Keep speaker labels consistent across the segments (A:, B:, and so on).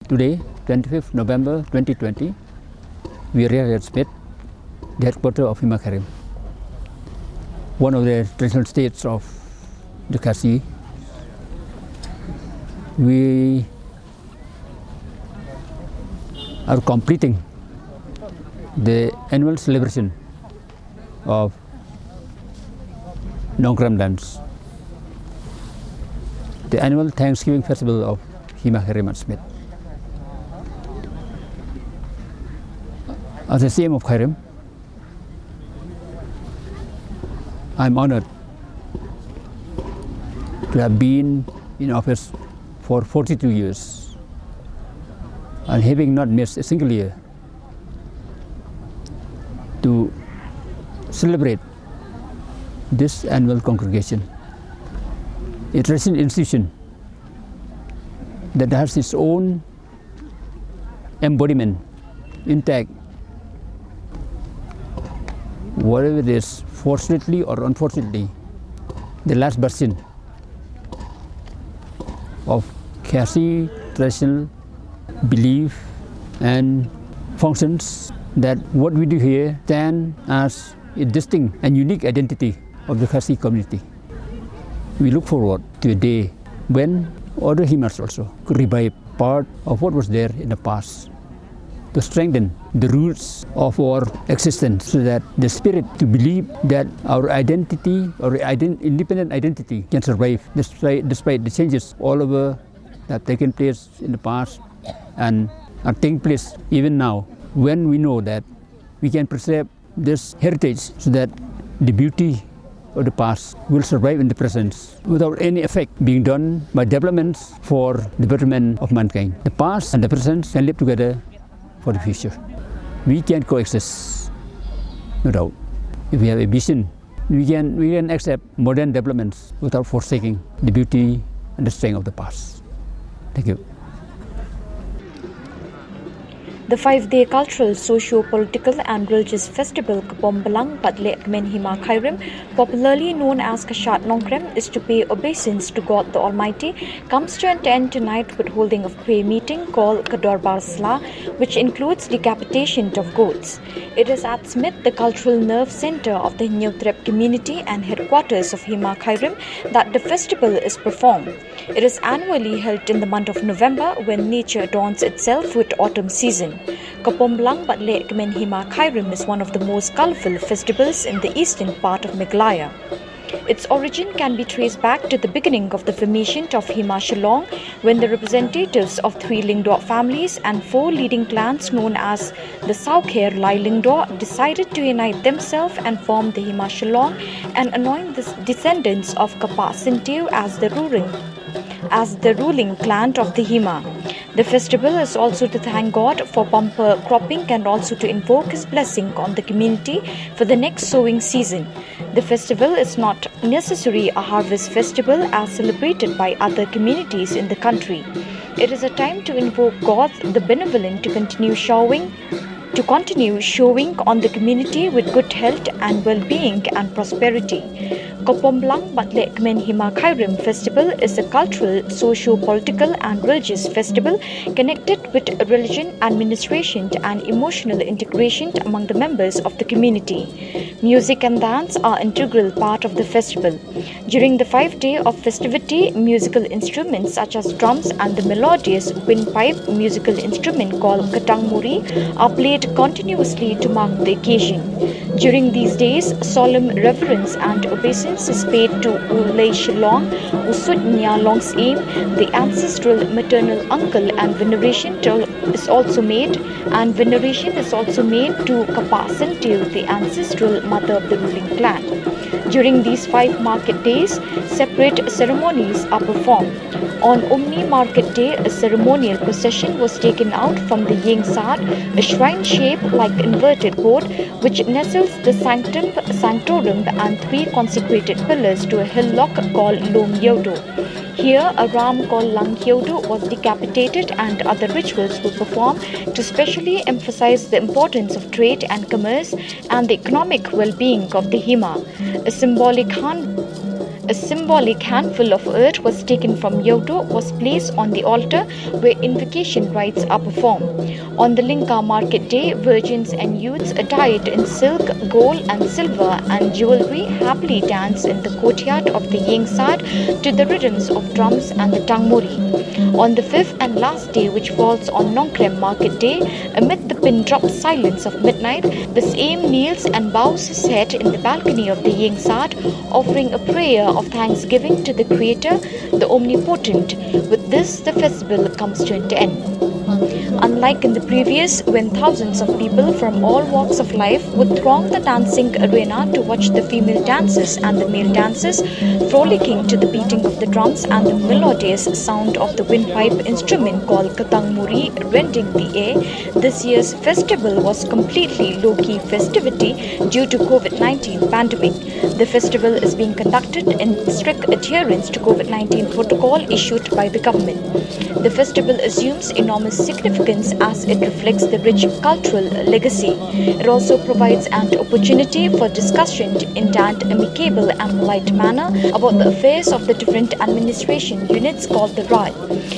A: Today, 25th November 2020, we are here at Smith, the headquarters of Hima Karim, one of the traditional states of the Khasi. We are completing the annual celebration of Nongkrem dance, the annual Thanksgiving festival of Hima Karim and Smith. As the CM of Karim, I'm honored to have been in office for 42 years and having not missed a single year to celebrate this annual congregation, a traditional institution that has its own embodiment intact. Whatever it is, fortunately or unfortunately, the last bastion of Khasi traditional belief and functions, that what we do here stand as a distinct and unique identity of the Khasi community. We look forward to a day when other Himas also could revive part of what was there in the past, to strengthen the roots of our existence, so that the spirit to believe that our identity, our independent identity, can survive despite the changes all over that have taken place in the past and are taking place even now, when we know that we can preserve this heritage so that the beauty of the past will survive in the present without any effect being done by developments for the betterment of mankind. The past and the present can live together for the future. We can coexist, no doubt. If we have a vision, we can accept modern developments without forsaking the beauty and the strength of the past. Thank you.
B: The 5-day cultural, socio-political and religious festival Kapombalang Patle Akmen Hima Kairim, popularly known as Shad Nongkrem, is to pay obeisance to God the Almighty, comes to an end tonight with holding of prayer meeting called Kadorbar Sla, which includes decapitation of goats. It is at Smith, the cultural nerve center of the Nongkrem community and headquarters of Hima Kairim, that the festival is performed. It is annually held in the month of November, when nature adorns itself with autumn season. Kapombalang Patle Akmen Hima Kairim is one of the most colourful festivals in the eastern part of Meghalaya. Its origin can be traced back to the beginning of the formation of Hima Shillong, when the representatives of 3 Lingdo families and 4 leading clans known as the Saukher Lai Lingdo decided to unite themselves and form the Hima Shillong and anoint the descendants of Kapa Sintiu as the ruling clan of the Hima. The festival is also to thank God for bumper cropping and also to invoke His blessing on the community for the next sowing season. The festival is not necessarily a harvest festival as celebrated by other communities in the country. It is a time to invoke God the benevolent to continue showing on the community with good health and well-being and prosperity. Kapombalang Patle Akmen Hima Kairim Festival is a cultural, socio-political and religious festival connected with religion, administration and emotional integration among the members of the community. Music and dance are integral part of the festival. During the 5 days of festivity, musical instruments such as drums and the melodious windpipe musical instrument called Katang Muri are played continuously to mark the occasion. During these days, solemn reverence and obeisance is paid to Ulay Shillong, Usud Nya Long's aim, the ancestral maternal uncle, and veneration is also made to Kapa Sintiu, the ancestral mother of the ruling clan. During these 5 market days, separate ceremonies are performed. On Omni Market Day, a ceremonial procession was taken out from the Ying Sad, a shrine shaped like an inverted board, which nestles the sanctorum and 3 consecrated pillars to a hillock called Lom Yodo. Here, a ram called Lang Hyodo was decapitated and other rituals were performed to specially emphasize the importance of trade and commerce and the economic well-being of the Hima. A symbolic A symbolic handful of earth was taken from Yodo, was placed on the altar where invocation rites are performed. On the Linka market day, virgins and youths attired in silk, gold and silver and jewelry happily dance in the courtyard of the Yengsad to the rhythms of drums and the tangmori. On the fifth and last day, which falls on Nongkrem market day, amid the pin-drop silence of midnight, the same kneels and bows his head in the balcony of the Yengsad, offering a prayer of thanksgiving to the Creator, the Omnipotent. With this, the festival comes to an end. Unlike in the previous, when thousands of people from all walks of life would throng the dancing arena to watch the female dancers and the male dancers frolicking to the beating of the drums and the melodious sound of the windpipe instrument called katangmuri rending the air, this year's festival was completely low-key festivity due to COVID-19 pandemic. The festival is being conducted in strict adherence to COVID-19 protocol issued by the government. The festival assumes enormous significance as it reflects the rich cultural legacy. It also provides an opportunity for discussion in an amicable and polite manner about the affairs of the different administration units called the Raj.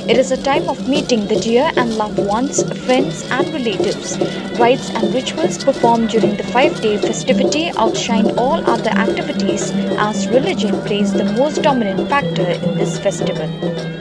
B: It is a time of meeting the dear and loved ones, friends and relatives. Rites and rituals performed during the 5-day festivity outshine all other activities as religion plays the most dominant factor in this festival.